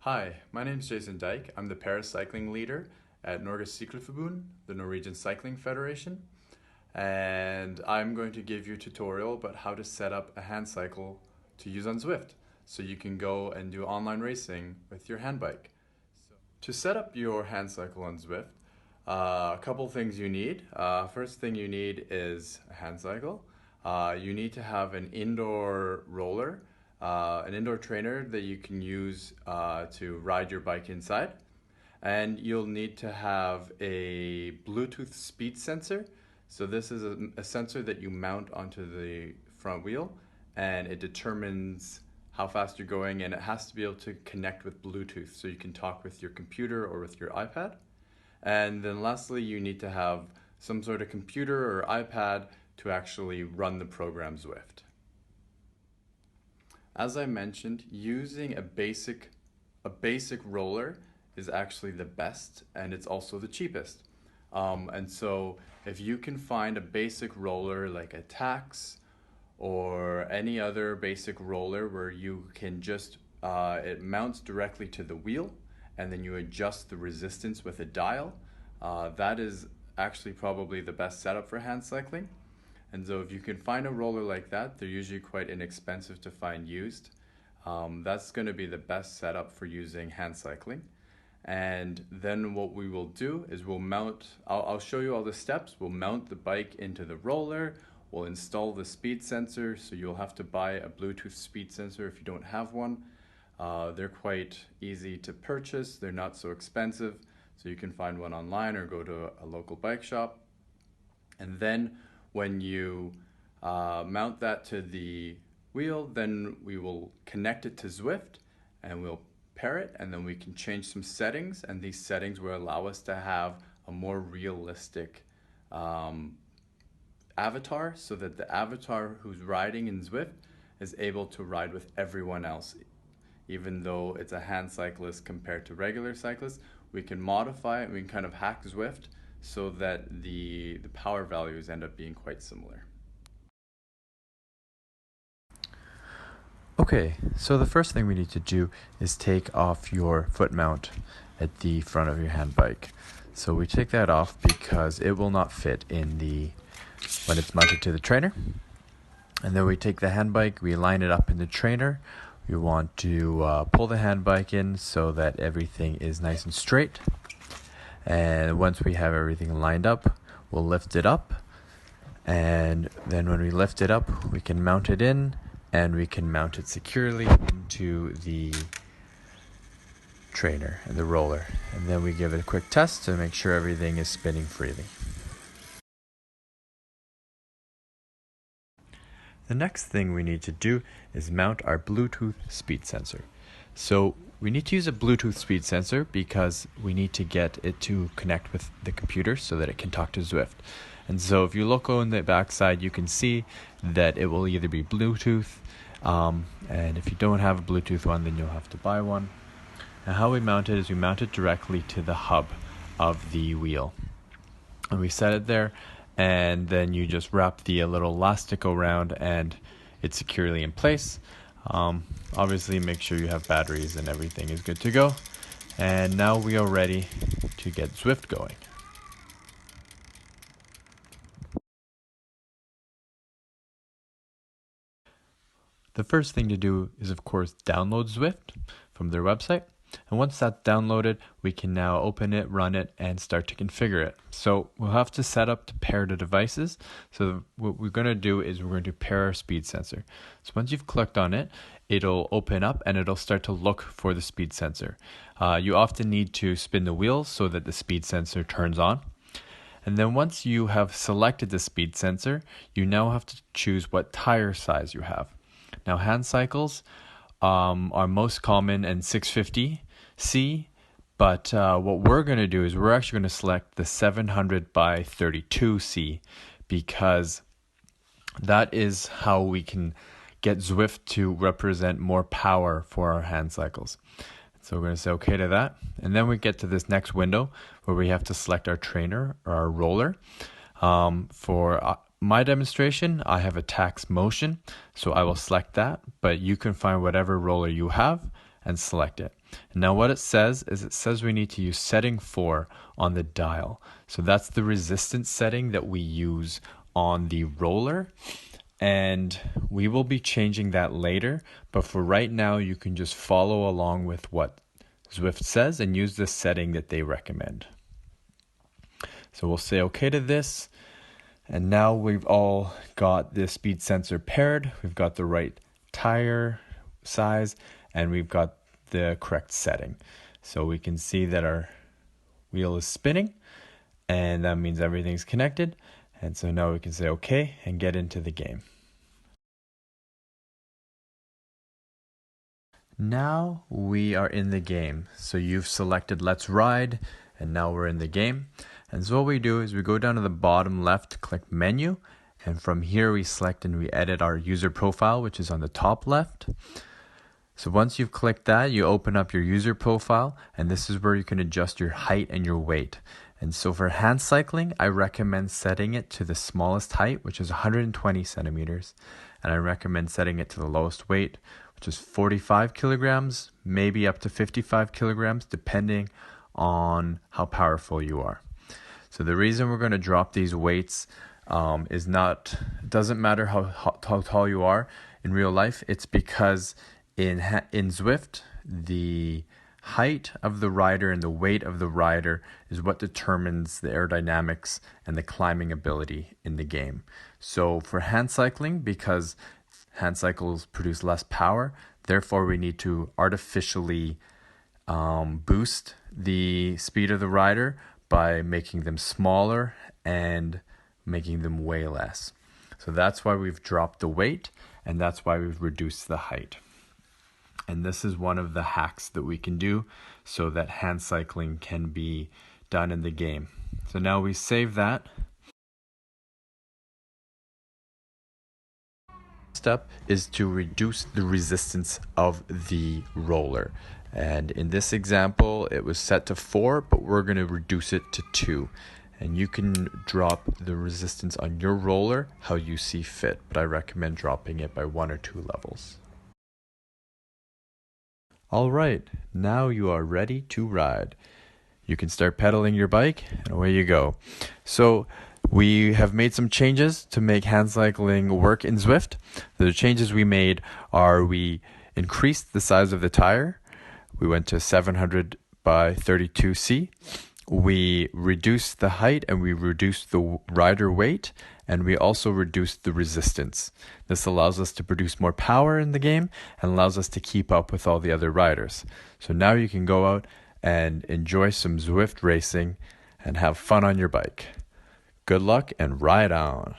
Hi, my name is Jason Dyke. I'm the paracycling leader at Norges Cykleforbund, the Norwegian Cycling Federation. And I'm going to give you a tutorial about how to set up a hand cycle to use on Zwift, so you can go and do online racing with your handbike. To set up your hand cycle on Zwift, a couple things you need. First thing you need is a hand cycle. You need to have an indoor roller, an indoor trainer that you can use to ride your bike inside. And you'll need to have a Bluetooth speed sensor. So this is a sensor that you mount onto the front wheel, and it determines how fast you're going, and it has to be able to connect with Bluetooth so you can talk with your computer or with your iPad. And then lastly, you need to have some sort of computer or iPad to actually run the program Zwift. As I mentioned, using a basic roller is actually the best, and it's also the cheapest. And so if you can find a basic roller like a Tax or any other basic roller where you can just, it mounts directly to the wheel and then you adjust the resistance with a dial, that is actually probably the best setup for hand cycling. And so if you can find a roller like that, they're usually quite inexpensive to find used. That's going to be the best setup for using hand cycling. And then what we will do is we'll mount, I'll show you all the steps. We'll mount the bike into the roller. We'll install the speed sensor, so you'll have to buy a Bluetooth speed sensor if you don't have one. They're quite easy to purchase. They're not so expensive, so you can find one online or go to a local bike shop. And then when you mount that to the wheel, then we will connect it to Zwift and we'll pair it, and then we can change some settings, and these settings will allow us to have a more realistic avatar, so that the avatar who's riding in Zwift is able to ride with everyone else. Even though it's a hand cyclist compared to regular cyclists, we can modify it, we can kind of hack Zwift so that the power values end up being quite similar. Okay, so the first thing we need to do is take off your foot mount at the front of your hand bike. So we take that off because it will not fit in when it's mounted to the trainer. And then we take the hand bike, we line it up in the trainer. We want to pull the hand bike in so that everything is nice and straight. And once we have everything lined up, we'll lift it up. And then when we lift it up, we can mount it in, and we can mount it securely into the trainer and the roller. And then we give it a quick test to make sure everything is spinning freely. The next thing we need to do is mount our Bluetooth speed sensor. So we need to use a Bluetooth speed sensor because we need to get it to connect with the computer so that it can talk to Zwift. And so if you look on the backside, you can see that it will either be Bluetooth, and if you don't have a Bluetooth one, then you'll have to buy one. And how we mount it is we mount it directly to the hub of the wheel. And we set it there, and then you just wrap the little elastic around and it's securely in place. Obviously make sure you have batteries and everything is good to go. And now we are ready to get Zwift going. The first thing to do is, of course, download Zwift from their website. And once that's downloaded, we can now open it, run it, and start to configure it. So we'll have to set up to pair the devices. So what we're going to do is we're going to pair our speed sensor. So once you've clicked on it, it'll open up and it'll start to look for the speed sensor. You often need to spin the wheel so that the speed sensor turns on. And then once you have selected the speed sensor, you now have to choose what tire size you have. Now, hand cycles are most common in 650C, but what we're going to do is we're actually going to select the 700 by 32C because that is how we can get Zwift to represent more power for our hand cycles. So we're going to say okay to that. And then we get to this next window where we have to select our trainer or our roller. For my demonstration, I have a Tax Motion, so I will select that, but you can find whatever roller you have and select it. Now what it says is we need to use setting 4 on the dial. So that's the resistance setting that we use on the roller. And we will be changing that later. But for right now, you can just follow along with what Zwift says and use the setting that they recommend. So we'll say okay to this. And now we've all got the speed sensor paired. We've got the right tire size and we've got the correct setting. So we can see that our wheel is spinning and that means everything's connected. And so now we can say okay and get into the game. Now we are in the game. So you've selected Let's Ride and now we're in the game. And so what we do is we go down to the bottom left, click menu, and from here we select and we edit our user profile, which is on the top left. So once you've clicked that, you open up your user profile, and this is where you can adjust your height and your weight. And so for hand cycling, I recommend setting it to the smallest height, which is 120 centimeters. And I recommend setting it to the lowest weight, which is 45 kilograms, maybe up to 55 kilograms, depending on how powerful you are. So the reason we're going to drop these weights is not, it doesn't matter how tall you are in real life. It's because in Zwift, the height of the rider and the weight of the rider is what determines the aerodynamics and the climbing ability in the game. So for hand cycling, because hand cycles produce less power, therefore we need to artificially boost the speed of the rider by making them smaller and making them weigh less. So that's why we've dropped the weight and that's why we've reduced the height. And this is one of the hacks that we can do so that hand cycling can be done in the game. So now we save that. Step is to reduce the resistance of the roller. And in this example, it was set to 4, but we're going to reduce it to 2. And you can drop the resistance on your roller how you see fit, but I recommend dropping it by 1 or 2 levels. All right, now you are ready to ride. You can start pedaling your bike, and away you go. So we have made some changes to make hand cycling work in Zwift. The changes we made are we increased the size of the tire. We went to 700 by 32C. We reduced the height and we reduced the rider weight, and we also reduced the resistance. This allows us to produce more power in the game and allows us to keep up with all the other riders. So now you can go out and enjoy some Zwift racing and have fun on your bike. Good luck and ride on!